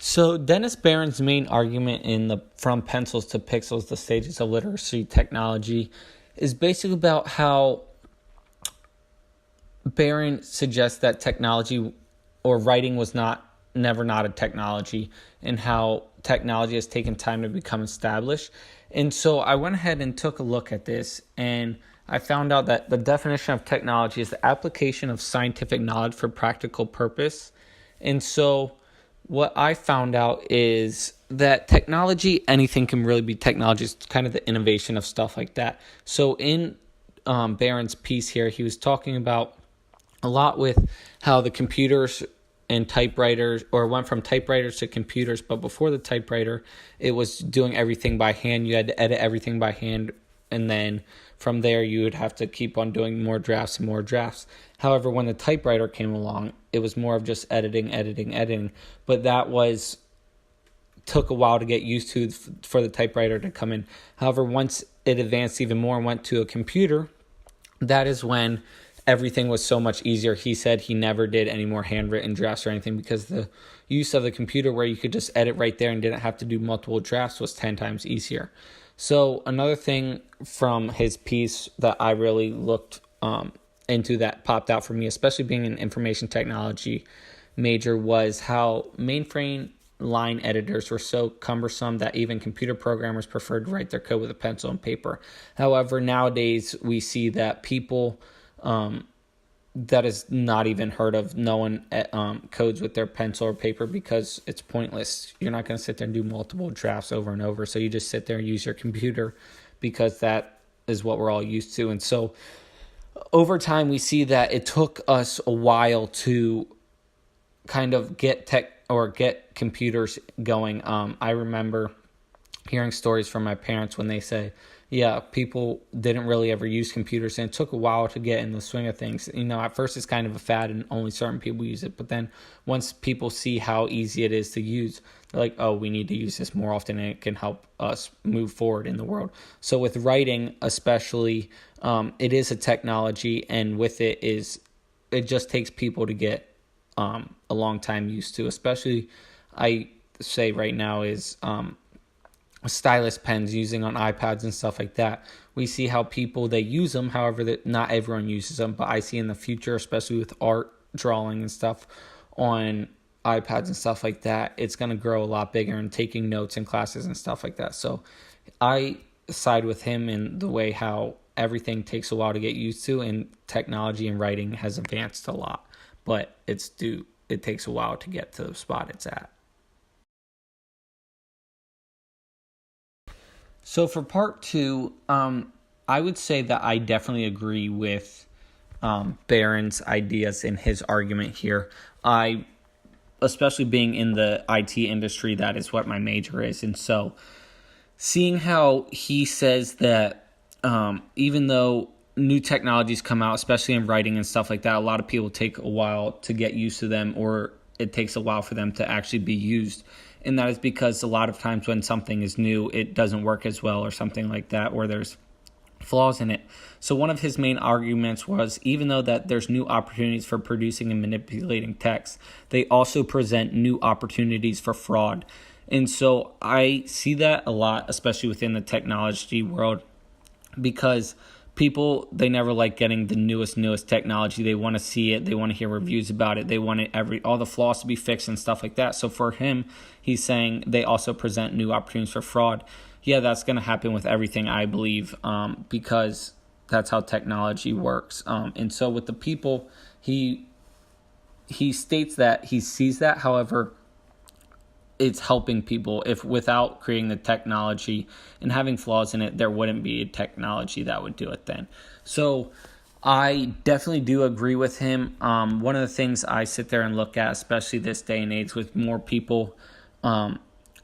So Dennis Barron's main argument in the From Pencils to Pixels, the Stages of Literacy Technology, is basically about how Barron suggests that technology or writing was never not a technology, and how technology has taken time to become established. And so I went ahead and took a look at this, and I found out that the definition of technology is the application of scientific knowledge for practical purpose. And so what I found out is that technology, anything can really be technology. It's kind of the innovation of stuff like that. So in Barron's piece here, he was talking about a lot with how the computers and typewriters, or went from typewriters to computers, but before the typewriter, it was doing everything by hand. You had to edit everything by hand, and then from there you would have to keep on doing more drafts and more drafts. However, when the typewriter came along, it was more of just editing, but that took a while to get used to for the typewriter to come in. However, once it advanced even more and went to a computer, that is when everything was so much easier. He said he never did any more handwritten drafts or anything because the use of the computer, where you could just edit right there and didn't have to do multiple drafts, was 10 times easier. So another thing from his piece that I really looked into that popped out for me, especially being an information technology major, was how mainframe line editors were so cumbersome that even computer programmers preferred to write their code with a pencil and paper. However, nowadays we see that people that is not even heard of. No one codes with their pencil or paper because it's pointless. You're not going to sit there and do multiple drafts over and over. So you just sit there and use your computer because that is what we're all used to. And so over time, we see that it took us a while to kind of get computers going. I remember hearing stories from my parents when they say, yeah, people didn't really ever use computers, and it took a while to get in the swing of things. At first it's kind of a fad and only certain people use it, but then once people see how easy it is to use, they're like, oh, we need to use this more often, and it can help us move forward in the world. So with writing especially, it is a technology, and with it just takes people to get a long time used to. Especially, I say right now is stylus pens using on iPads and stuff like that. We see how they use them, however, that not everyone uses them. But I see in the future, especially with art, drawing and stuff on iPads and stuff like that, it's going to grow a lot bigger, and taking notes in classes and stuff like that. So I side with him in the way how everything takes a while to get used to, and technology and writing has advanced a lot, but it takes a while to get to the spot it's at. So for part two, I would say that I definitely agree with Barron's ideas in his argument here. Especially being in the IT industry, that is what my major is. And so seeing how he says that even though new technologies come out, especially in writing and stuff like that, a lot of people take a while to get used to them, or it takes a while for them to actually be used. And that is because a lot of times when something is new, it doesn't work as well or something like that, or there's flaws in it. So one of his main arguments was, even though that there's new opportunities for producing and manipulating text, they also present new opportunities for fraud. And so I see that a lot, especially within the technology world, because people, they never like getting the newest technology. They want to see it. They want to hear reviews about it. They want all the flaws to be fixed and stuff like that. So for him, he's saying they also present new opportunities for fraud. Yeah, that's going to happen with everything, I believe, because that's how technology works. And so with the people, he states that he sees that. However, it's helping people. If without creating the technology and having flaws in it, there wouldn't be a technology that would do it then. So I definitely do agree with him. One of the things I sit there and look at, especially this day and age with more people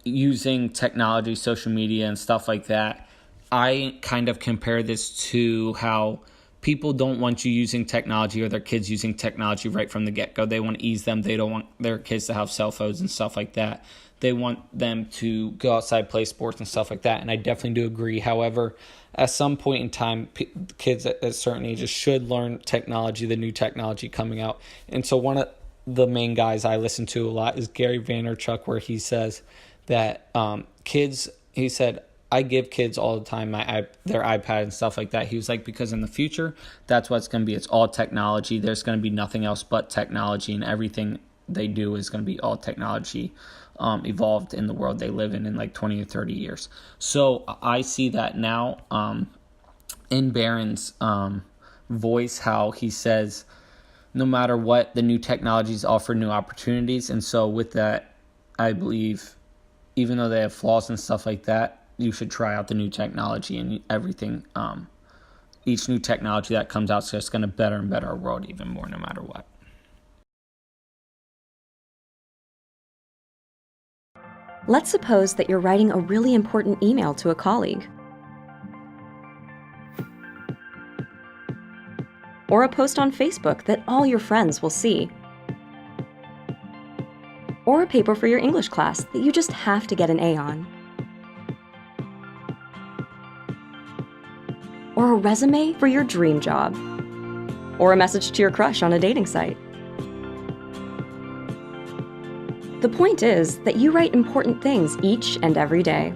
using technology, social media and stuff like that, I kind of compare this to how people don't want you using technology or their kids using technology right from the get-go. They want to ease them. They don't want their kids to have cell phones and stuff like that. They want them to go outside, play sports and stuff like that. And I definitely do agree. However, at some point in time, kids at certain ages should learn technology, the new technology coming out. And so one of the main guys I listen to a lot is Gary Vaynerchuk, where he says that he said, I give kids all the time their iPad and stuff like that. He was like, because in the future, that's what it's going to be. It's all technology. There's going to be nothing else but technology, and everything they do is going to be all technology evolved in the world they live in like 20 or 30 years. So I see that now in Barron's voice, how he says, no matter what, the new technologies offer new opportunities. And so with that, I believe, even though they have flaws and stuff like that, you should try out the new technology and everything. Each new technology that comes out is just going to better and better our world even more, no matter what. Let's suppose that you're writing a really important email to a colleague, or a post on Facebook that all your friends will see, or a paper for your English class that you just have to get an A on, or a resume for your dream job, or a message to your crush on a dating site. The point is that you write important things each and every day.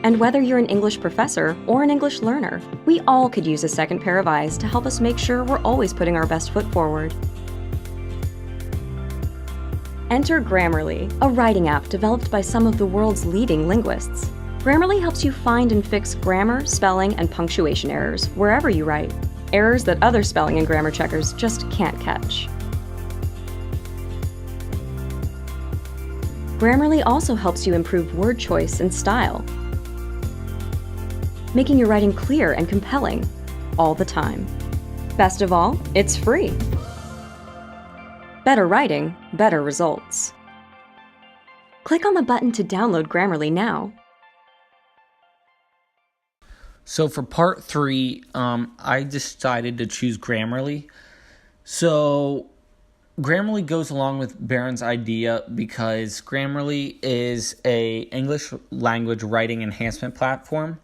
And whether you're an English professor or an English learner, we all could use a second pair of eyes to help us make sure we're always putting our best foot forward. Enter Grammarly, a writing app developed by some of the world's leading linguists. Grammarly helps you find and fix grammar, spelling, and punctuation errors wherever you write, errors that other spelling and grammar checkers just can't catch. Grammarly also helps you improve word choice and style, making your writing clear and compelling all the time. Best of all, it's free. Better writing, better results. Click on the button to download Grammarly now. So for part 3, I decided to choose Grammarly. So Grammarly goes along with Barron's idea because Grammarly is a English language writing enhancement platform.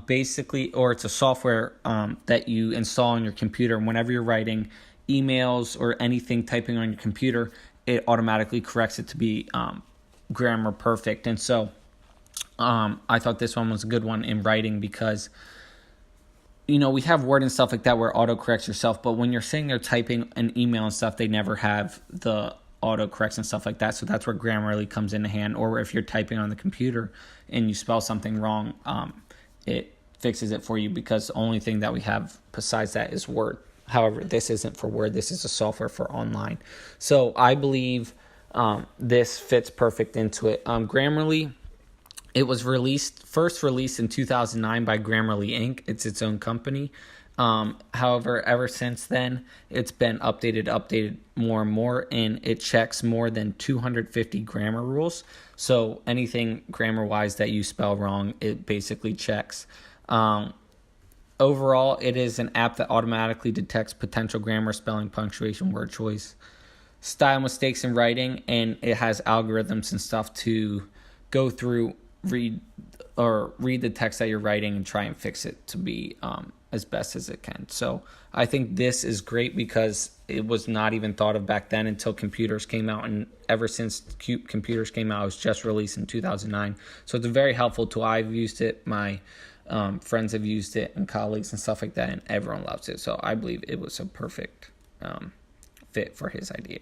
Basically, or it's a software that you install on your computer. And whenever you're writing emails or anything typing on your computer, it automatically corrects it to be grammar perfect. And so I thought this one was a good one in writing because, we have Word and stuff like that where auto corrects yourself, but when you're sitting there typing an email and stuff, they never have the auto corrects and stuff like that. So that's where Grammarly comes into hand. Or if you're typing on the computer and you spell something wrong, it fixes it for you, because the only thing that we have besides that is Word. However, this isn't for Word. This is a software for online. So I believe this fits perfect into it. Grammarly, it was first released in 2009 by Grammarly Inc. It's its own company. However, ever since then, it's been updated more and more, and it checks more than 250 grammar rules. So anything grammar-wise that you spell wrong, it basically checks. Overall, it is an app that automatically detects potential grammar, spelling, punctuation, word choice, style mistakes in writing, and it has algorithms and stuff to go through, read the text that you're writing and try and fix it to be as best as it can. So I think this is great because it was not even thought of back then until computers came out, and ever since computers came out, it was just released in 2009. So it's a very helpful tool. I've used it, my friends have used it, and colleagues and stuff like that, and everyone loves it. So I believe it was a perfect fit for his idea.